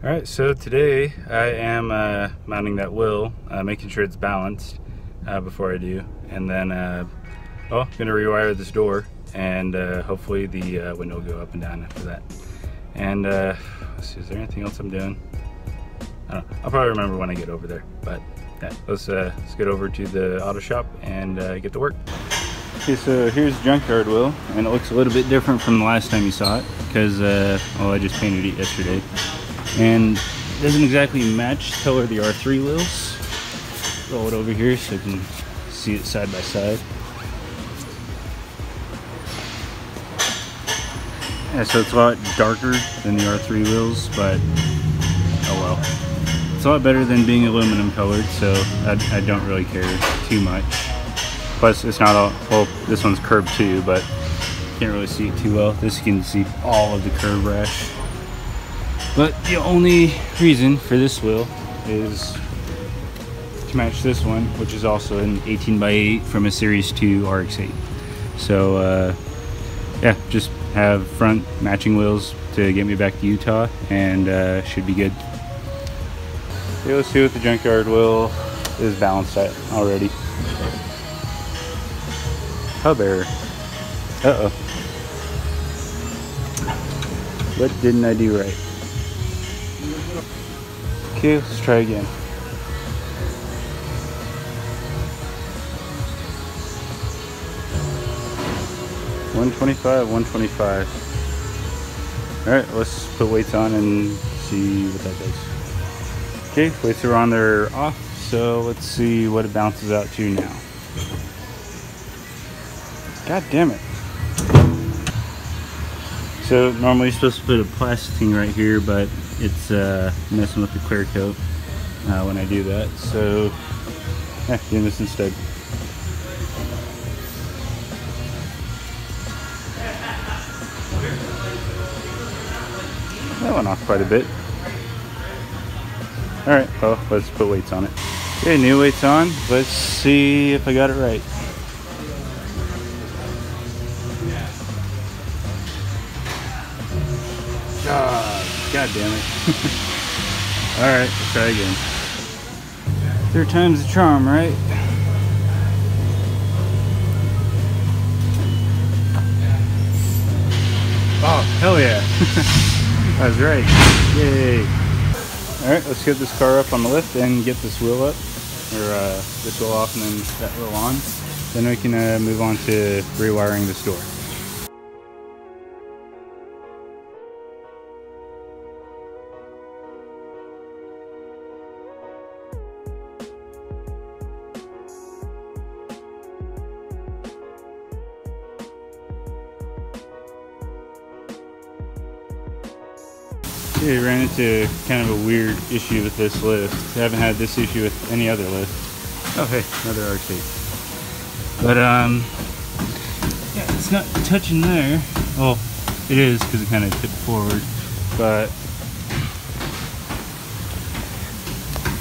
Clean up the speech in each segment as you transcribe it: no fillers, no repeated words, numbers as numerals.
Alright, so today I am mounting that wheel, making sure it's balanced before I do, and then I'm gonna rewire this door, and hopefully the window will go up and down after that. And let's see, is there anything else I'm doing? I don't know. I'll probably remember when I get over there, but yeah, let's get over to the auto shop and get to work. Okay, so here's Junkyard Will, and it looks a little bit different from the last time you saw it because I just painted it yesterday. And it doesn't exactly match the color of the R3 wheels. Roll it over here so you can see it side by side. Yeah, so it's a lot darker than the R3 wheels, but oh well. It's a lot better than being aluminum colored, so I don't really care too much. Plus, it's not all, well, this one's curved too, but you can't really see it too well. This you can see all of the curve rash. But the only reason for this wheel is to match this one, which is also an 18x8 from a Series 2 RX-8. So yeah, just have front matching wheels to get me back to Utah, and should be good. Okay, let's see what the Junkyard Will is balanced at already. Oh, there. Uh-oh. What didn't I do right? Okay, let's try again. $125. Alright, let's put weights on and see what that does. Okay, weights are on, they're off, so let's see what it bounces out to now. God damn it. So normally you're supposed to put a plastic thing right here, but it's messing with the clear coat when I do that. So doing this instead. That went off quite a bit. Alright, well, let's put weights on it. Okay, new weights on. Let's see if I got it right. God damn it. Alright, let's try again. Third time's the charm, right? Oh, hell yeah. I was right. Yay. Alright, let's get this car up on the lift and get this wheel up. Or this wheel off and then that wheel on. Then we can move on to rewiring this door. Yeah, I ran into kind of a weird issue with this lift. I haven't had this issue with any other lift. Oh hey, another RX-8. But yeah, it's not touching there. Well, it is because it kind of tipped forward, but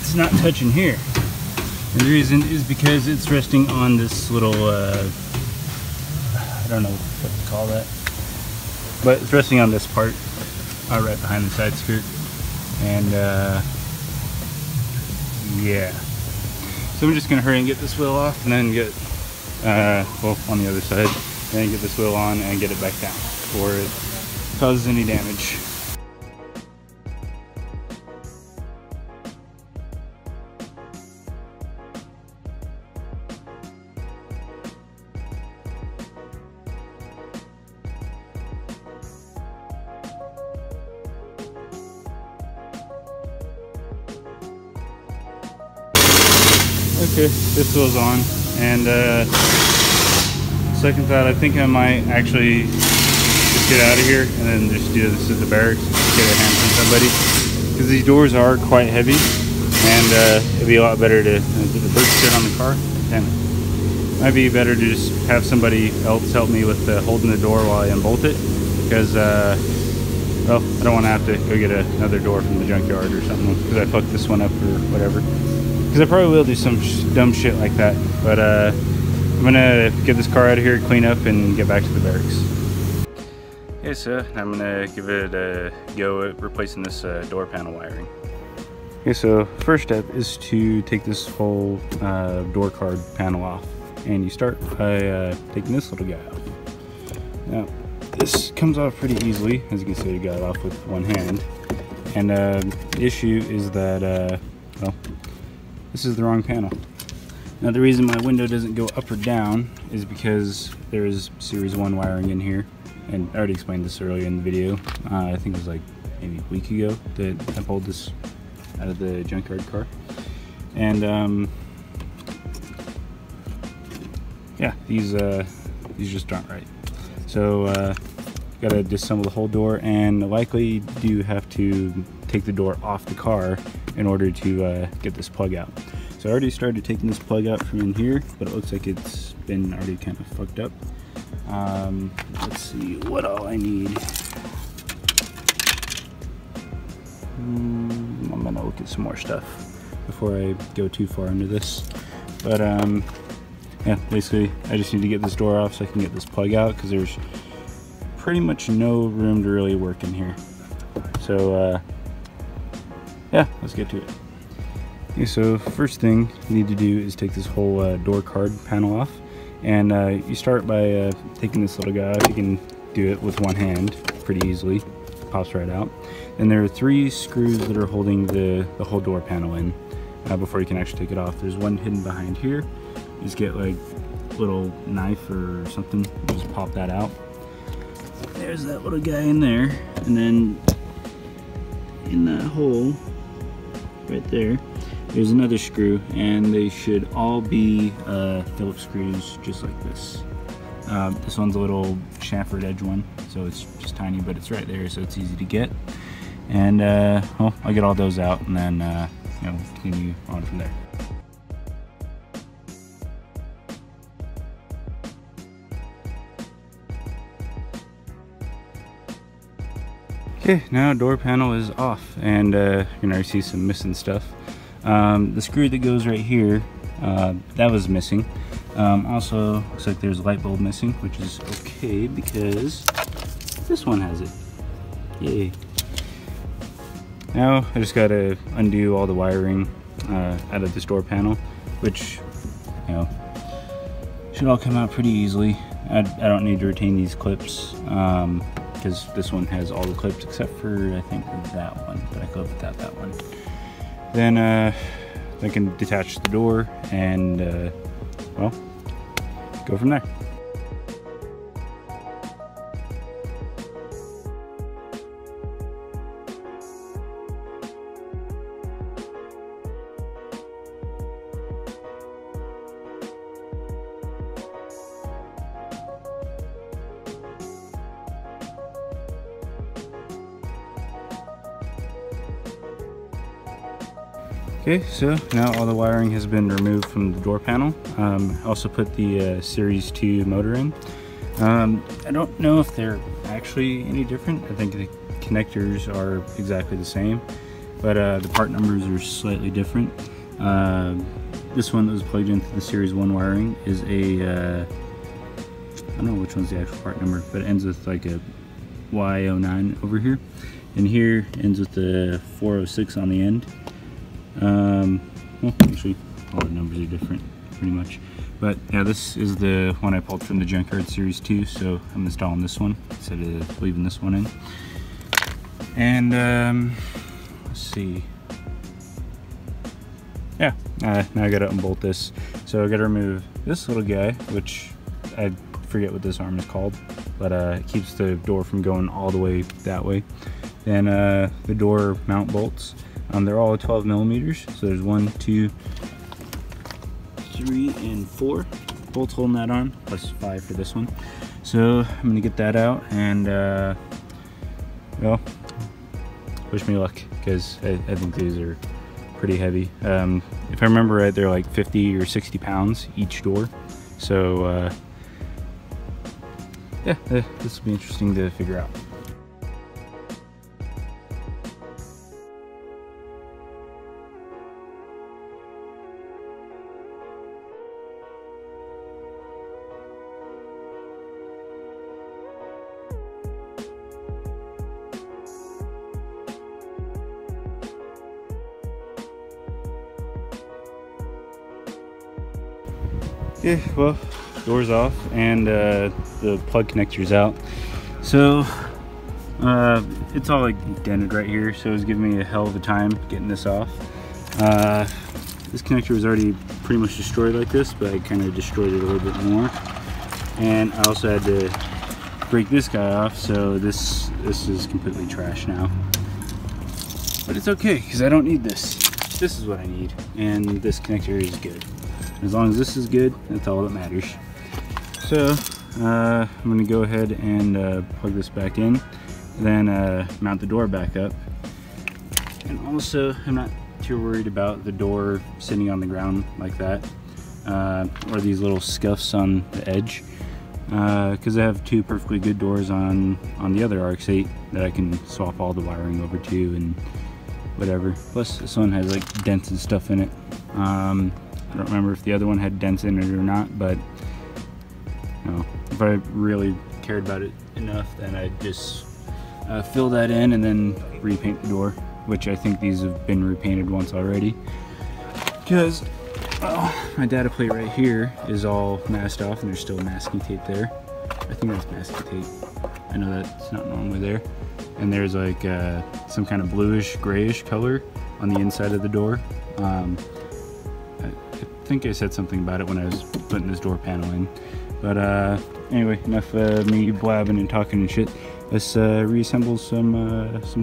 it's not touching here. And the reason is because it's resting on this little, I don't know what to call that, but it's resting on this part. Right behind the side skirt, and yeah, so I'm just gonna hurry and get this wheel off and then get well, on the other side, and then get this wheel on and get it back down before it causes any damage. Okay, this wheel's on, and second thought, I think I might actually just get out of here and then just do this at the barracks, get a hand from somebody, because these doors are quite heavy, and it'd be a lot better to get the brake sit on the car. Damn it. Might be better to just have somebody else help me with holding the door while I unbolt it, because well, I don't want to have to go get another door from the junkyard or something because I fucked this one up or whatever. Because I probably will do some dumb shit like that. But I'm gonna get this car out of here, clean up, and get back to the barracks. Okay, so I'm gonna give it a go at replacing this door panel wiring. Okay, so first step is to take this whole door card panel off, and you start by taking this little guy off. Now, this comes off pretty easily. As you can see, I got it off with one hand, and the issue is that well, this is the wrong panel. Now, the reason my window doesn't go up or down is because there is Series 1 wiring in here. And I already explained this earlier in the video. I think it was like maybe a week ago that I pulled this out of the junkyard car. And yeah, these just aren't right. So gotta disassemble the whole door, and likely do have to take the door off the car in order to get this plug out. So I already started taking this plug out from in here, but it looks like it's been already kind of fucked up. Let's see what all I need. I'm gonna look at some more stuff before I go too far into this. But yeah, basically I just need to get this door off so I can get this plug out, because there's pretty much no room to really work in here. So yeah, let's get to it. Okay, so first thing you need to do is take this whole door card panel off. And you start by taking this little guy off. You can do it with one hand pretty easily. It pops right out. And there are 3 screws that are holding the whole door panel in before you can actually take it off. There's one hidden behind here. You just get like a little knife or something, just pop that out. There's that little guy in there. And then in that hole right there, there's another screw, and they should all be Phillips screws just like this. This one's a little chamfered edge one, so it's just tiny, but it's right there, so it's easy to get. And well, I'll get all those out, and then you know, continue on from there. Okay, now door panel is off, and you can already see some missing stuff. The screw that goes right here, that was missing. Also, looks like there's a light bulb missing, which is okay because this one has it. Yay. Now I just gotta undo all the wiring out of this door panel, which, you know, should all come out pretty easily. I don't need to retain these clips because this one has all the clips except for, I think, that one, but I clipped without that one. Then I can detach the door and well, go from there. Okay, so now all the wiring has been removed from the door panel. I also put the Series 2 motor in. I don't know if they're actually any different. I think the connectors are exactly the same, but the part numbers are slightly different. This one that was plugged into the Series 1 wiring is a, I don't know which one's the actual part number, but it ends with like a Y09 over here. And here ends with the 406 on the end. Well, actually, all the numbers are different, pretty much. But yeah, this is the one I pulled from the Junkyard Series 2, so I'm installing this one instead of leaving this one in. And let's see. Yeah, now I gotta unbolt this. So I gotta remove this little guy, which I forget what this arm is called, but it keeps the door from going all the way that way. Then the door mount bolts. They're all 12 millimeters, so there's 1, 2, 3, and 4 bolts holding that on, plus 5 for this one. So I'm gonna get that out, and well, wish me luck, because I think these are pretty heavy. If I remember right, they're like 50 or 60 pounds each door. So yeah, this will be interesting to figure out. Okay, well, door's off and the plug connector's out. So it's all like dented right here, so it's giving me a hell of a time getting this off. This connector was already pretty much destroyed like this, but I kind of destroyed it a little bit more. And I also had to break this guy off, so this is completely trash now. But it's okay, because I don't need this. This is what I need, and this connector is good. As long as this is good, that's all that matters. So I'm going to go ahead and plug this back in, then mount the door back up. And also, I'm not too worried about the door sitting on the ground like that, or these little scuffs on the edge, because I have two perfectly good doors on the other RX-8 that I can swap all the wiring over to and whatever. Plus this one has like dents and stuff in it. I don't remember if the other one had dents in it or not, but you know, if I really cared about it enough, then I'd just fill that in and then repaint the door, which I think these have been repainted once already, because my data plate right here is all masked off and there's still masking tape there. I think that's masking tape. I know that's not normally there. And there's like some kind of bluish grayish color on the inside of the door. I think I said something about it when I was putting this door panel in. But anyway, enough me blabbing and talking and shit. Let's reassemble some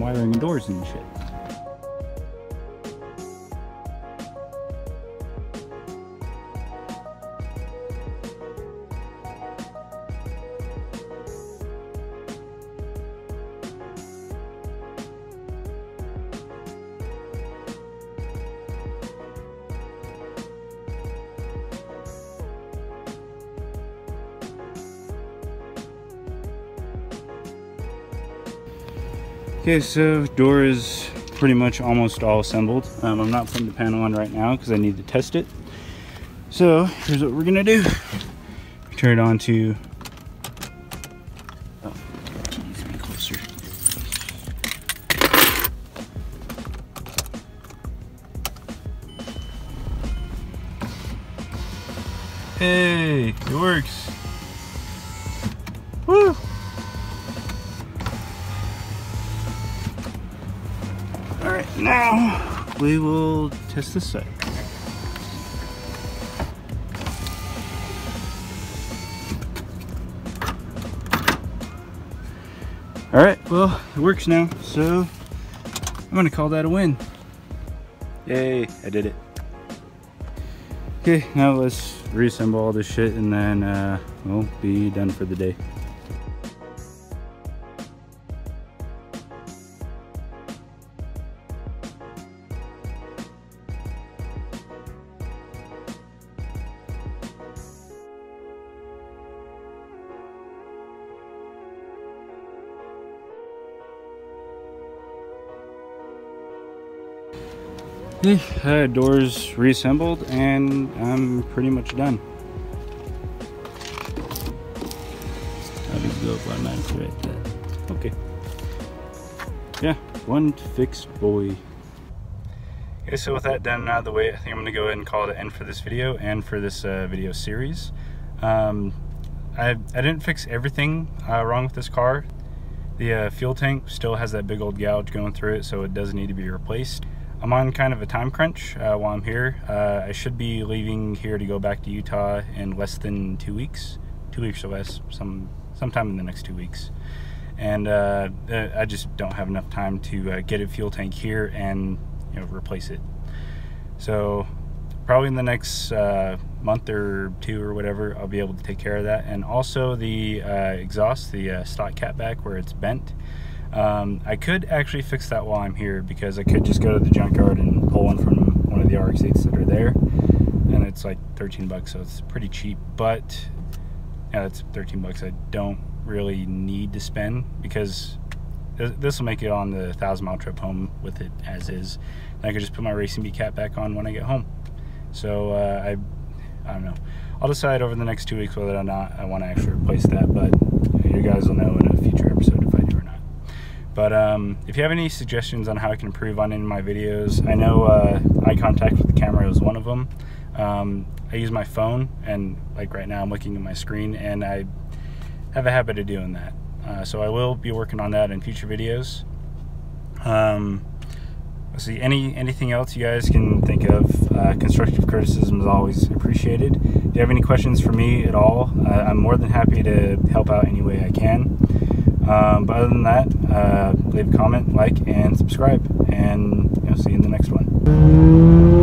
wiring and doors and shit. Okay, so door is pretty much almost all assembled. I'm not putting the panel on right now because I need to test it. So here's what we're gonna do. Turn it on to, oh, geez, be closer. Hey, it works. Woo! Alright, now we will test this side. Alright, well, it works now, so I'm gonna call that a win. Yay, I did it. Okay, now let's reassemble all this shit and then we'll be done for the day. Okay, doors reassembled and I'm pretty much done. How does it go if I'm accurate? Okay. Yeah, one fixed boy. Okay, so with that done and out of the way, I think I'm gonna go ahead and call it an end for this video and for this video series. I didn't fix everything wrong with this car. The fuel tank still has that big old gouge going through it, so it does need to be replaced. I'm on kind of a time crunch while I'm here. I should be leaving here to go back to Utah in less than 2 weeks. 2 weeks or less, sometime in the next 2 weeks. And I just don't have enough time to get a fuel tank here and replace it. So probably in the next month or two or whatever, I'll be able to take care of that. And also the exhaust, the stock catback where it's bent. I could actually fix that while I'm here, because I could just go to the junkyard and pull one from one of the RX-8s that are there, and it's like 13 bucks, so it's pretty cheap. But yeah, it's 13 bucks I don't really need to spend, because this will make it on the 1,000-mile trip home with it as is. And I could just put my Racing Beat cap back on when I get home. So I don't know. I'll decide over the next 2 weeks whether or not I want to actually replace that, but you guys will know in a future episode if I do or not. But if you have any suggestions on how I can improve on any of my videos, I know eye contact with the camera is one of them. I use my phone, and like right now I'm looking at my screen, and I have a habit of doing that. So I will be working on that in future videos. Let's see, anything else you guys can think of. Constructive criticism is always appreciated. If you have any questions for me at all, I'm more than happy to help out any way I can. But other than that, leave a comment, like, and subscribe, and see you in the next one.